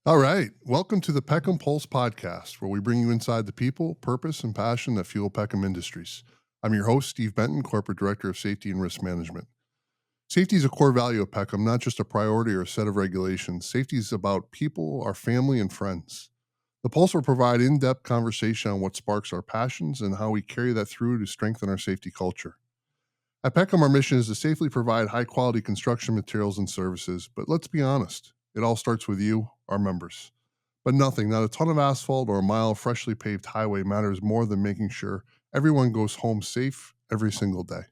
All right. Welcome to the Peckham Pulse podcast, where we bring you inside the people, purpose, and passion that fuel Peckham Industries. I'm your host, Steve Benton, Corporate Director of Safety and Risk Management. Safety is a core value of Peckham, not just a priority or a set of regulations. Safety is about people, our family, and friends. The Pulse will provide in-depth conversation on what sparks our passions and how we carry that through to strengthen our safety culture. At Peckham, our mission is to safely provide high-quality construction materials and services, but let's be honest, it all starts with you, our members. But nothing, not a ton of asphalt or a mile of freshly paved highway matters more than making sure everyone goes home safe every single day.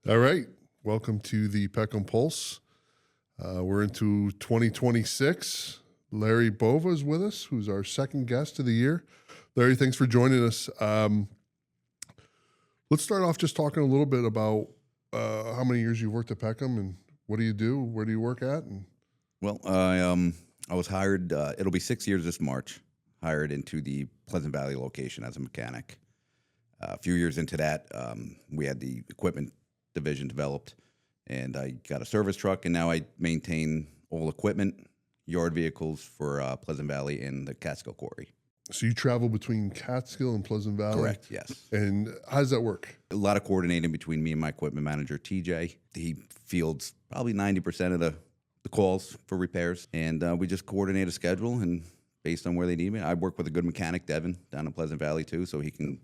All right, welcome to the Peckham Pulse. We're into 2026. Larry Bova is with us, who's our second guest of the year. Larry, thanks for joining us. Let's start off just talking a little bit about how many years you've worked at Peckham and what do you do? Where do you work at? Well, I was hired, it'll be 6 years this March, hired into the Pleasant Valley location as a mechanic. A few years into that, we had the equipment division developed, and I got a service truck, and now I maintain all equipment, yard vehicles for Pleasant Valley and the Catskill Quarry. So you travel between Catskill and Pleasant Valley? Correct, yes. And how does that work? A lot of coordinating between me and my equipment manager, TJ. He fields probably 90% of the calls for repairs, and we just coordinate a schedule, and based on where they need me. I work with a good mechanic, Devin, down in Pleasant Valley too, so he can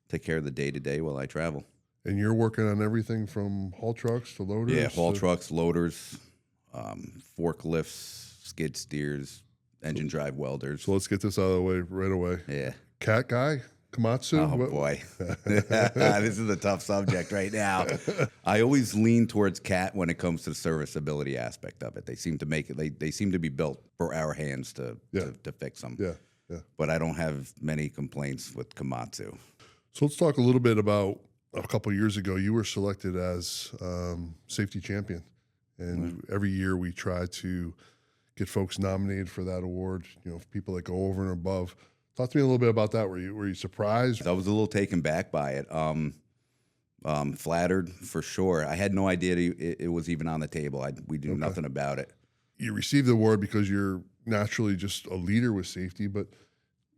take care of the day-to-day while I travel. And you're working on everything from haul trucks to loaders? Yeah, haul trucks, loaders, forklifts, skid steers, engine drive welders. So let's get this out of the way right away. Yeah. Cat guy? Komatsu? Oh, boy. This is a tough subject right now. I always lean towards Cat when it comes to the serviceability aspect of it. They seem to make it, they seem to be built for our hands to fix them. Yeah. But I don't have many complaints with Komatsu. So let's talk a little bit about a couple of years ago, you were selected as safety champion. And every year we try to get folks nominated for that award, people that go over and above. Talk to me a little bit about that. Were you surprised? I was a little taken back by it. Flattered for sure. I had no idea it was even on the table. We knew nothing about it. You received the award because you're naturally just a leader with safety, but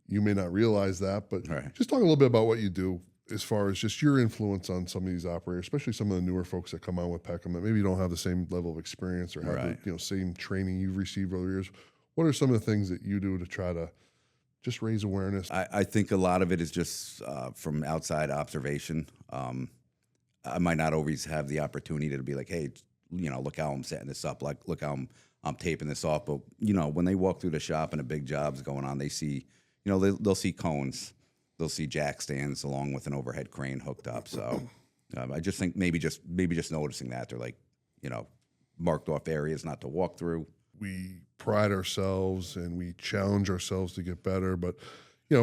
you may not realize that. But just talk a little bit about what you do as far as just your influence on some of these operators, especially some of the newer folks that come on with Peckham that maybe don't have the same level of experience or have the same training you've received over the years. What are some of the things that you do to try to just raise awareness? I think a lot of it is just from outside observation. I might not always have the opportunity to be like, hey, look how I'm setting this up. Like, look how I'm taping this off. But, when they walk through the shop and a big job's going on, they see, they'll see cones. They'll see jack stands along with an overhead crane hooked up. So I just think maybe just noticing that they're like, marked off areas not to walk through. We pride ourselves and we challenge ourselves to get better. But,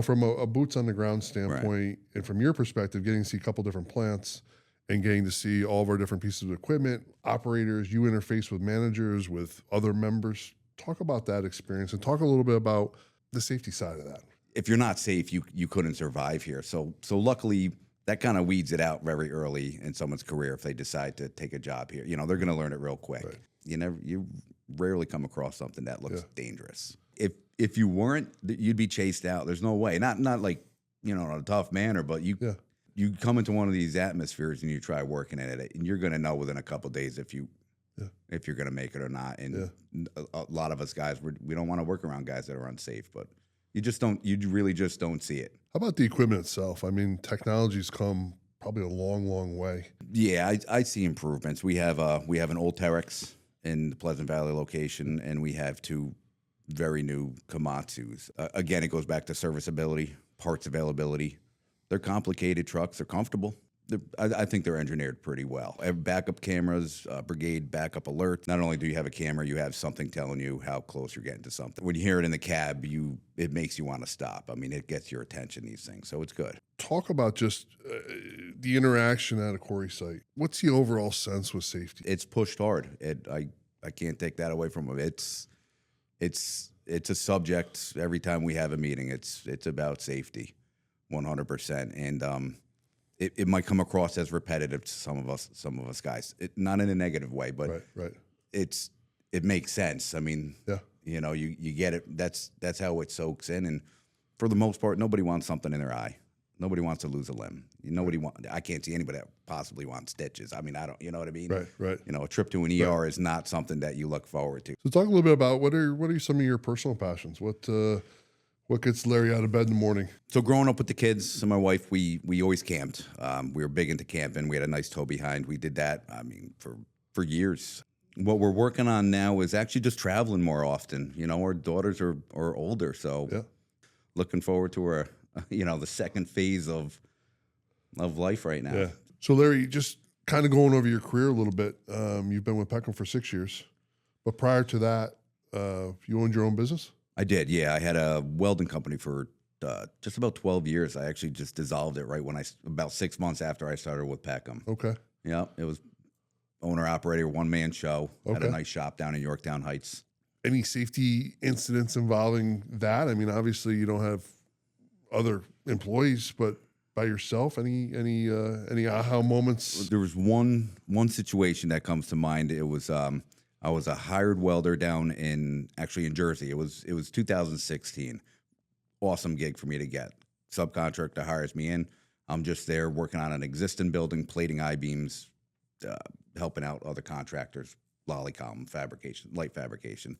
from a boots on the ground standpoint, and from your perspective, getting to see a couple different plants and getting to see all of our different pieces of equipment, operators, you interface with managers, with other members. Talk about that experience and talk a little bit about the safety side of that. If you're not safe, you couldn't survive here. So luckily, that kind of weeds it out very early in someone's career if they decide to take a job here. They're going to learn it real quick. Right. You rarely come across something that looks dangerous. If you weren't, you'd be chased out. There's no way. Not like in a tough manner, but you come into one of these atmospheres and you try working in it, and you're going to know within a couple of days if you're going to make it or not. And a lot of us guys, we don't want to work around guys that are unsafe, but you really just don't see it. How about the equipment itself? I mean, technology's come probably a long, long way. Yeah, I see improvements. We have an old Terex in the Pleasant Valley location, and we have two very new Komatsus. Again, it goes back to serviceability, parts availability. They're complicated trucks. They're comfortable. I think they're engineered pretty well. I have backup cameras, brigade backup alerts. Not only do you have a camera, you have something telling you how close you're getting to something. When you hear it in the cab, it makes you want to stop. I mean, it gets your attention, these things, so it's good. Talk about just the interaction at a quarry site. What's the overall sense with safety? It's pushed hard. I can't take that away from it. It's a subject every time we have a meeting. It's about safety, 100%, and it might come across as repetitive to some of us guys. Not in a negative way, but right. It's it makes sense. I mean, Yeah. you get it. That's how it soaks in. And for the most part, nobody wants something in their eye. Nobody wants to lose a limb. I can't see anybody that possibly wants stitches. I mean, I don't, you know what I mean? Right. A trip to an ER is not something that you look forward to. So talk a little bit about what are some of your personal passions? What gets Larry out of bed in the morning? So growing up with the kids and my wife, we always camped. We were big into camping. We had a nice tow behind. We did that, I mean, for years. What we're working on now is actually just traveling more often. Our daughters are older, so Yeah. looking forward to our, the second phase of life right now. Yeah. So Larry, just kind of going over your career a little bit. You've been with Peckham for 6 years, but prior to that, you owned your own business? I did, yeah. I had a welding company for just about 12 years. I actually just dissolved it right when about 6 months after I started with Peckham. Okay. Yeah, it was owner-operator, one-man show. Had Okay. a nice shop down in Yorktown Heights. Any safety incidents involving that? I mean, obviously you don't have other employees, but by yourself, any aha moments? There was one situation that comes to mind. It was I was a hired welder down in Jersey. It was 2016. Awesome gig for me to get. Subcontractor hires me in. I'm just there working on an existing building, plating I-beams, helping out other contractors, lolly column fabrication, light fabrication.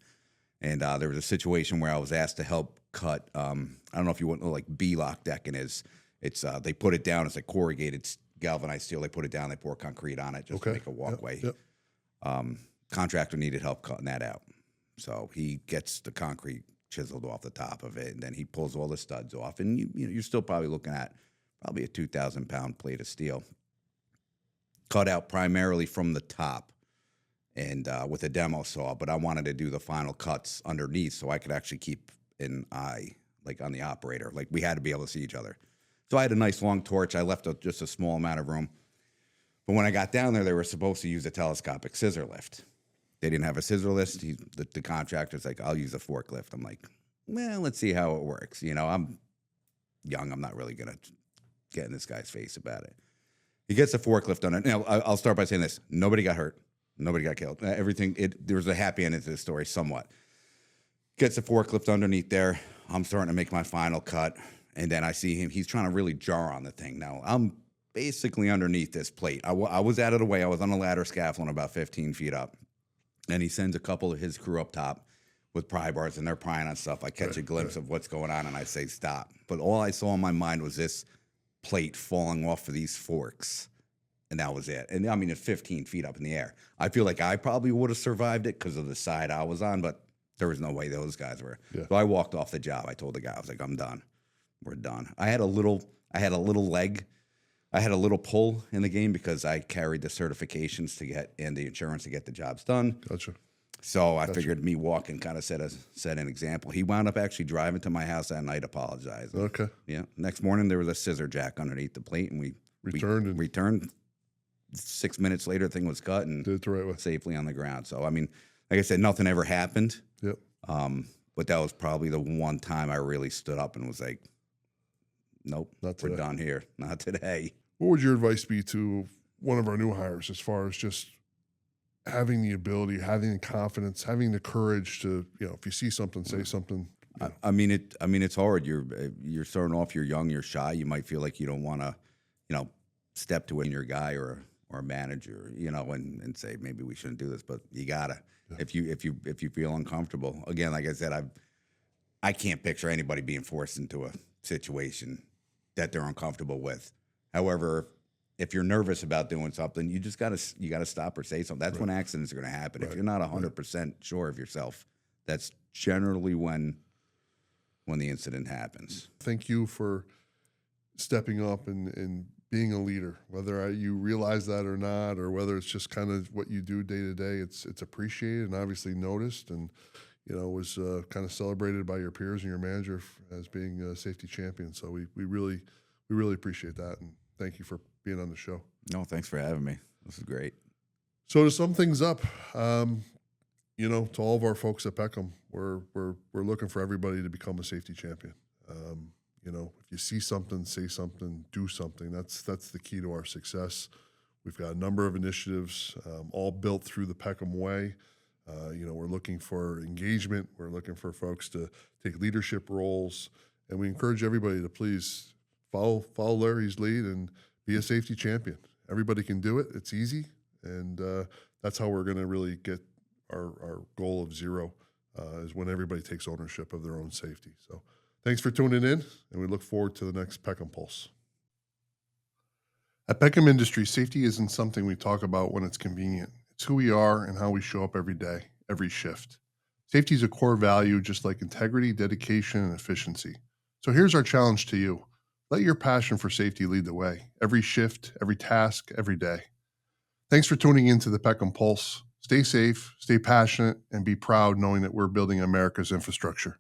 And there was a situation where I was asked to help cut. I don't know if you want to know like B-lock decking is. It's they put it down. It's like corrugated galvanized steel. They put it down. They pour concrete on it just to make a walkway. Yep. Contractor needed help cutting that out, so he gets the concrete chiseled off the top of it, and then he pulls all the studs off. And you're still probably looking at probably a 2,000-pound plate of steel, cut out primarily from the top, and with a demo saw. But I wanted to do the final cuts underneath, so I could actually keep an eye like on the operator. Like we had to be able to see each other. So I had a nice long torch. I left just a small amount of room. But when I got down there, they were supposed to use a telescopic scissor lift. They didn't have a scissor lift. The contractor's like, I'll use a forklift. I'm like, well, let's see how it works. I'm young. I'm not really going to get in this guy's face about it. He gets the forklift on it. Now, I'll start by saying this. Nobody got hurt. Nobody got killed. There was a happy ending to the story somewhat. Gets the forklift underneath there. I'm starting to make my final cut. And then I see him. He's trying to really jar on the thing. Now, I'm basically underneath this plate. I was out of the way. I was on a ladder scaffolding about 15 feet up. And he sends a couple of his crew up top with pry bars, and they're prying on stuff. I catch a glimpse of what's going on, and I say, stop. But all I saw in my mind was this plate falling off of these forks. And that was it. And I mean, it's 15 feet up in the air. I feel like I probably would have survived it because of the side I was on, but there was no way those guys were. Yeah. So I walked off the job. I told the guy, I was like, I'm done. We're done. I had a little leg. I had a little pull in the game because I carried the certifications to get and the insurance to get the jobs done. Gotcha. So I figured me walking kind of set an example. He wound up actually driving to my house that night, apologizing. Okay. Yeah. Next morning there was a scissor jack underneath the plate, and we returned. 6 minutes later, the thing was cut and Did it the right way. safely on the ground. So I mean, like I said, nothing ever happened. Yep. But that was probably the one time I really stood up and was like, nope, Not we're today. done here. Not today. What would your advice be to one of our new hires as far as just having the ability, having the confidence, having the courage to, if you see something, say something? I mean, it's hard. You're starting off. You're young. You're shy. You might feel like you don't want to, step to your guy or a manager, and say maybe we shouldn't do this, but you gotta. Yeah. If you feel uncomfortable, again, like I said, I can't picture anybody being forced into a situation that they're uncomfortable with. However, if you're nervous about doing something, you gotta stop or say something. That's when accidents are going to happen. If you're not 100% sure of yourself, that's generally when the incident happens. Thank you for stepping up and being a leader, whether you realize that or not, or whether it's just kind of what you do day to day. It's appreciated and obviously noticed, and was kind of celebrated by your peers and your manager as being a safety champion. So we really appreciate that, and thank you for being on the show. No, thanks for having me. This is great. So to sum things up, to all of our folks at Peckham, we're looking for everybody to become a safety champion. If you see something, say something, do something. That's the key to our success. We've got a number of initiatives, all built through the Peckham way. We're looking for engagement. We're looking for folks to take leadership roles, and we encourage everybody to please follow Larry's lead and be a safety champion. Everybody can do it. It's easy, and that's how we're going to really get our goal of zero, is when everybody takes ownership of their own safety. So thanks for tuning in, and we look forward to the next Peckham Pulse. At Peckham Industries, safety isn't something we talk about when it's convenient. It's who we are and how we show up every day, every shift. Safety is a core value, just like integrity, dedication, and efficiency. So here's our challenge to you. Let your passion for safety lead the way, every shift, every task, every day. Thanks for tuning in to the Peckham Pulse. Stay safe, stay passionate, and be proud knowing that we're building America's infrastructure.